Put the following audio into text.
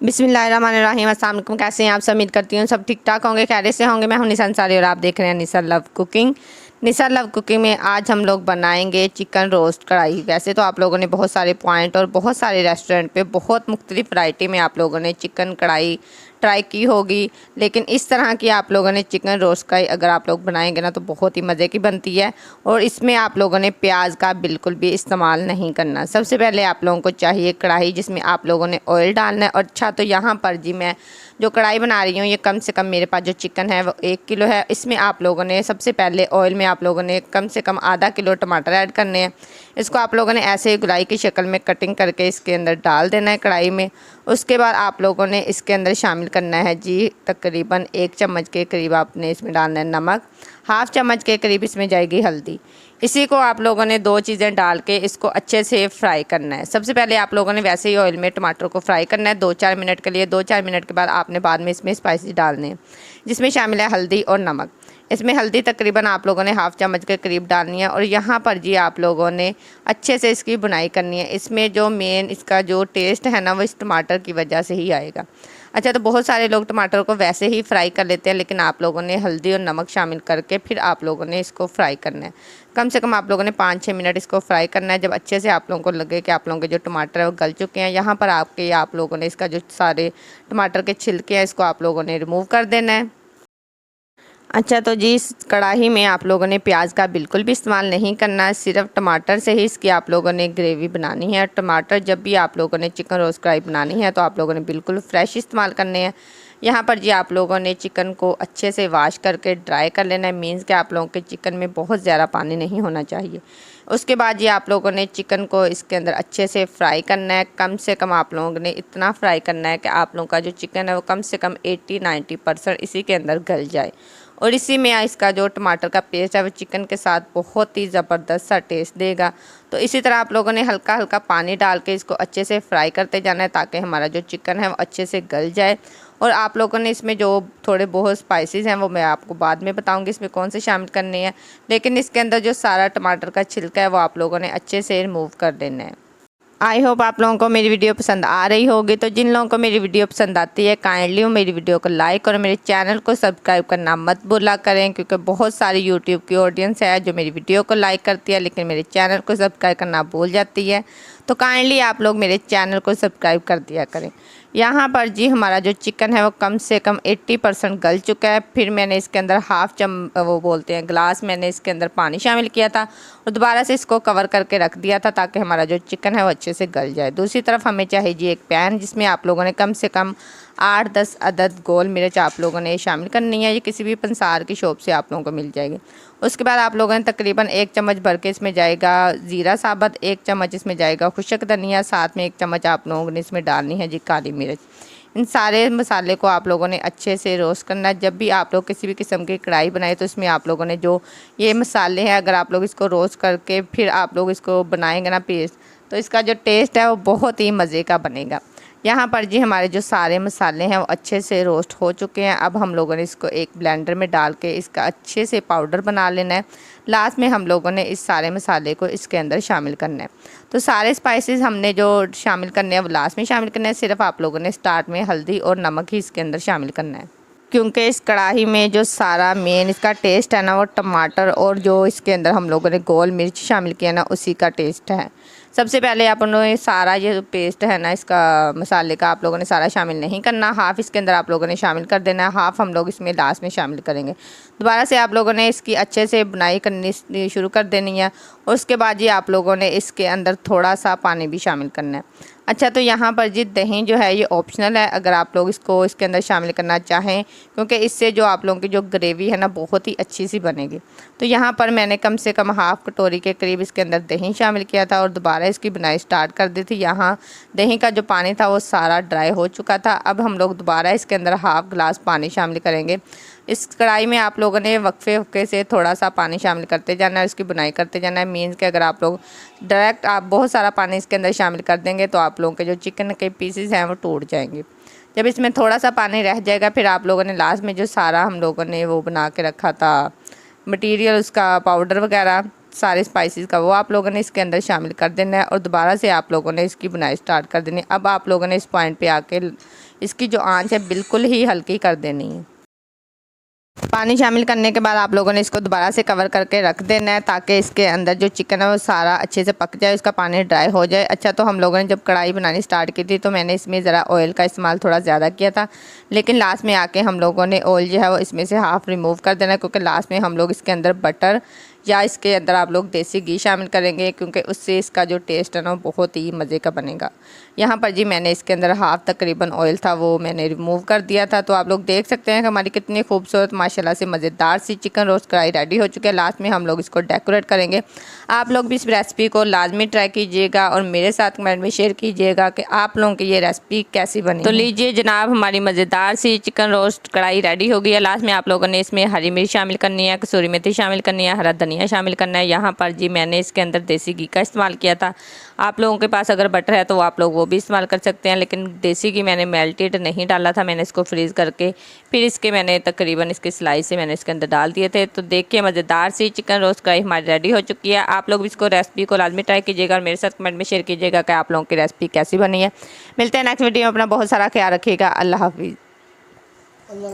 बिस्मिल्लाहिर्रहमानिर्रहीम। अस्सलाम वालेकुम। कैसे हैं आप सब? उम्मीद करती हूँ सब ठीक ठाक होंगे, खैरियत से होंगे। मैं हूं निसा अंसारी और आप देख रहे हैं निसा लव कुकिंग। निसा लव कुकिंग में आज हम लोग बनाएंगे चिकन रोस्ट कढ़ाई। वैसे तो आप लोगों ने बहुत सारे पॉइंट और बहुत सारे रेस्टोरेंट पे बहुत मुख्तलिफ वैरायटी में आप लोगों ने चिकन कढ़ाई ट्राई की होगी, लेकिन इस तरह की आप लोगों ने चिकन रोस्ट कढ़ाई अगर आप लोग बनाएंगे ना तो बहुत ही मज़े की बनती है। और इसमें आप लोगों ने प्याज का बिल्कुल भी इस्तेमाल नहीं करना। सबसे पहले आप लोगों को चाहिए कढ़ाई जिसमें आप लोगों ने ऑयल डालना है। और अच्छा, तो यहाँ पर जी मैं जो कढ़ाई बना रही हूँ ये कम से कम मेरे पास जो चिकन है वो 1 किलो है। इसमें आप लोगों ने सबसे पहले ऑयल में आप लोगों ने कम से कम आधा किलो टमाटर ऐड करने हैं। इसको आप लोगों ने ऐसे गुलाई की शक्ल में कटिंग करके इसके अंदर डाल देना है कढ़ाई में। उसके बाद आप लोगों ने इसके अंदर शामिल करना है जी तकरीबन 1 चम्मच के करीब आपने इसमें डालना है नमक, हाफ चम्मच के करीब इसमें जाएगी हल्दी। इसी को आप लोगों ने 2 चीज़ें डाल के इसको अच्छे से फ्राई करना है। सबसे पहले आप लोगों ने वैसे ही ऑयल में टमाटर को फ्राई करना है 2-4 मिनट के लिए। 2-4 मिनट के बाद आपने बाद में इसमें स्पाइसेस डालने हैं जिसमें शामिल है हल्दी और नमक। इसमें हल्दी तकरीबन आप लोगों ने हाफ चम्मच के करीब डालनी है। और यहाँ पर जी आप लोगों ने अच्छे से इसकी बुनाई करनी है। इसमें जो मेन इसका जो टेस्ट है ना वो इस टमाटर की वजह से ही आएगा। अच्छा, तो बहुत सारे लोग टमाटर को वैसे ही फ्राई कर लेते हैं, लेकिन आप लोगों ने हल्दी और नमक शामिल करके फिर आप लोगों ने इसको फ्राई करना है। कम से कम आप लोगों ने 5-6 मिनट इसको फ्राई करना है। जब अच्छे से आप लोगों को लगे कि आप लोगों के जो टमाटर है वो गल चुके हैं, यहाँ पर आप लोगों ने इसका जो सारे टमाटर के छिलके हैं इसको आप लोगों ने रिमूव कर देना है। अच्छा, तो जी इस कढ़ाई में आप लोगों ने प्याज का बिल्कुल भी इस्तेमाल नहीं करना है, सिर्फ टमाटर से ही इसकी आप लोगों ने ग्रेवी बनानी है। टमाटर जब भी आप लोगों ने चिकन रोस्ट कढ़ाई बनानी है तो आप लोगों ने बिल्कुल फ्रेश इस्तेमाल करने हैं। यहाँ पर जी आप लोगों ने चिकन को अच्छे से वॉश करके ड्राई कर लेना है। मीन्स कि आप लोगों के चिकन में बहुत ज़्यादा पानी नहीं होना चाहिए। उसके बाद जी आप लोगों ने चिकन को इसके अंदर अच्छे से फ्राई करना है। कम से कम आप लोगों ने इतना फ्राई करना है कि आप लोगों का जो चिकन है वो कम से कम 80-90% इसी के अंदर गल जाए। और इसी में इसका जो टमाटर का पेस्ट है वो चिकन के साथ बहुत ही ज़बरदस्त सा टेस्ट देगा। तो इसी तरह आप लोगों ने हल्का हल्का पानी डाल के इसको अच्छे से फ्राई करते जाना है ताकि हमारा जो चिकन है वो अच्छे से गल जाए। और आप लोगों ने इसमें जो थोड़े बहुत स्पाइसेस हैं वो मैं आपको बाद में बताऊंगी इसमें कौन से शामिल करने हैं, लेकिन इसके अंदर जो सारा टमाटर का छिलका है वो आप लोगों ने अच्छे से रिमूव कर देना है। आई होप आप लोगों को मेरी वीडियो पसंद आ रही होगी। तो जिन लोगों को मेरी वीडियो पसंद आती है काइंडली मेरी वीडियो को लाइक और मेरे चैनल को सब्सक्राइब करना मत भूला करें, क्योंकि बहुत सारी यूट्यूब की ऑडियंस है जो मेरी वीडियो को लाइक करती है लेकिन मेरे चैनल को सब्सक्राइब करना भूल जाती है। तो काइंडली आप लोग मेरे चैनल को सब्सक्राइब कर दिया करें। यहाँ पर जी हमारा जो चिकन है वो कम से कम 80% गल चुका है। फिर मैंने इसके अंदर गिलास मैंने इसके अंदर पानी शामिल किया था और दोबारा से इसको कवर करके रख दिया था ताकि हमारा जो चिकन है वो अच्छे से गल जाए। दूसरी तरफ हमें चाहिए जी एक पैन जिसमें आप लोगों ने कम से कम 8-10 अदद गोल मिर्च आप लोगों ने शामिल करनी है। ये किसी भी पंसार की शॉप से आप लोगों को मिल जाएगी। उसके बाद आप लोगों ने तकरीबन 1 चम्मच भर के इसमें जाएगा ज़ीरा साबत, 1 चम्मच इसमें जाएगा खुशक धनिया, साथ में 1 चम्मच आप लोगों ने इसमें डालनी है जी काली मिर्च। इन सारे मसाले को आप लोगों ने अच्छे से रोस्ट करना है। जब भी आप लोग किसी भी किस्म की कढ़ाई बनाए तो इसमें आप लोगों ने जो ये मसाले हैं अगर आप लोग इसको रोस्ट करके फिर आप लोग इसको बनाएंगे ना पेस्ट, तो इसका जो टेस्ट है वो बहुत ही मज़े का बनेगा। यहाँ पर जी हमारे जो सारे मसाले हैं वो अच्छे से रोस्ट हो चुके हैं। अब हम लोगों ने इसको एक ब्लेंडर में डाल के इसका अच्छे से पाउडर बना लेना है। लास्ट में हम लोगों ने इस सारे मसाले को इसके अंदर शामिल करना है। तो सारे स्पाइसेस हमने जो शामिल करने हैं वो लास्ट में शामिल करना है। सिर्फ आप लोगों ने स्टार्ट में हल्दी और नमक ही इसके अंदर शामिल करना है, क्योंकि इस कढ़ाई में जो सारा मेन इसका टेस्ट है ना वो टमाटर और जो इसके अंदर हम लोगों ने गोल मिर्च शामिल किया ना उसी का टेस्ट है। सबसे पहले आप लोगों ने सारा ये पेस्ट है ना इसका मसाले का आप लोगों ने सारा शामिल नहीं करना। हाफ़ इसके अंदर आप लोगों ने शामिल कर देना है, हाफ़ हम लोग इसमें लास्ट में शामिल करेंगे। दोबारा से आप लोगों ने इसकी अच्छे से बुनाई करनी शुरू कर देनी है। और उसके बाद जी आप लोगों ने इसके अंदर थोड़ा सा पानी भी शामिल करना है। अच्छा, तो यहाँ पर जी दही जो है ये ऑप्शनल है अगर आप लोग इसको इसके अंदर शामिल करना चाहें, क्योंकि इससे जो आप लोगों की जो ग्रेवी है ना बहुत ही अच्छी सी बनेगी। तो यहाँ पर मैंने कम से कम हाफ़ कटोरी के करीब इसके अंदर दही शामिल किया था और दोबारा इसकी बुनाई स्टार्ट कर दी थी। यहाँ दही का जो पानी था वो सारा ड्राई हो चुका था। अब हम लोग दोबारा इसके अंदर हाफ़ गिलास पानी शामिल करेंगे। इस कढ़ाई में आप लोगों ने वक्फे से थोड़ा सा पानी शामिल करते जाना है, इसकी बुनाई करते जाना है। मीन्स कि अगर आप लोग डायरेक्ट आप बहुत सारा पानी इसके अंदर शामिल कर देंगे तो आप लोगों के जो चिकन के पीसेस हैं वो टूट जाएंगे। जब इसमें थोड़ा सा पानी रह जाएगा फिर आप लोगों ने लास्ट में जो सारा हम लोगों ने वो बना के रखा था मटीरियल, उसका पाउडर वगैरह सारे स्पाइसेस का, वो आप लोगों ने इसके अंदर शामिल कर देना है और दोबारा से आप लोगों ने इसकी बुनाई स्टार्ट कर देनी है। अब आप लोगों ने इस पॉइंट पे आके इसकी जो आंच है बिल्कुल ही हल्की कर देनी है। पानी शामिल करने के बाद आप लोगों ने इसको दोबारा से कवर करके रख देना है ताकि इसके अंदर जो चिकन है वो सारा अच्छे से पक जाए, उसका पानी ड्राई हो जाए। अच्छा, तो हम लोगों ने जब कढ़ाई बनानी स्टार्ट की थी तो मैंने इसमें ज़रा ऑयल का इस्तेमाल थोड़ा ज़्यादा किया था, लेकिन लास्ट में आके हम लोगों ने ऑयल जो है वो इसमें से हाफ़ रिमूव कर देना है, क्योंकि लास्ट में हम लोग इसके अंदर बटर या इसके अंदर आप लोग देसी घी शामिल करेंगे, क्योंकि उससे इसका जो टेस्ट है ना बहुत ही मज़े का बनेगा। यहाँ पर जी मैंने इसके अंदर हाफ़ तकरीबन ऑयल था वो मैंने रिमूव कर दिया था। तो आप लोग देख सकते हैं कि हमारी कितनी खूबसूरत माशाल्लाह से मज़ेदार सी चिकन रोस्ट कढ़ाई रेडी हो चुकी है। लास्ट में हम लोग इसको डेकोरेट करेंगे। आप लोग भी इस रेसिपी को लाजमी ट्राई कीजिएगा और मेरे साथ कमेंट में शेयर कीजिएगा कि आप लोगों की ये रेसिपी कैसी बनी। तो लीजिए जनाब, हमारी मज़ेदार सी चिकन रोस्ट कढ़ाई रेडी हो गई है। लास्ट में आप लोगों ने इसमें हरी मिर्च शामिल करनी है, कसूरी मेथी शामिल करनी है, हरा धनिया शामिल करना है। यहाँ पर जी मैंने इसके अंदर देसी घी का इस्तेमाल किया था। आप लोगों के पास अगर बटर है तो आप लोग वो भी इस्तेमाल कर सकते हैं, लेकिन देसी घी मैंने मेल्टेड नहीं डाला था, मैंने इसको फ्रीज़ करके फिर इसके मैंने तकरीबन इसके स्लाइस से मैंने इसके अंदर डाल दिए थे। तो देखिए मज़ेदार सी चिकन रोस्ट कढ़ाई हमारी रेडी हो चुकी है। आप लोग भी इसको रेसिपी को लाजमी ट्राई कीजिएगा और मेरे साथ कमेंट में शेयर कीजिएगा कि आप लोगों की रेसिपी कैसी बनी है। मिलते हैं नेक्स्ट वीडियो में। अपना बहुत सारा ख्याल रखिएगा। अल्लाह हाफिज़।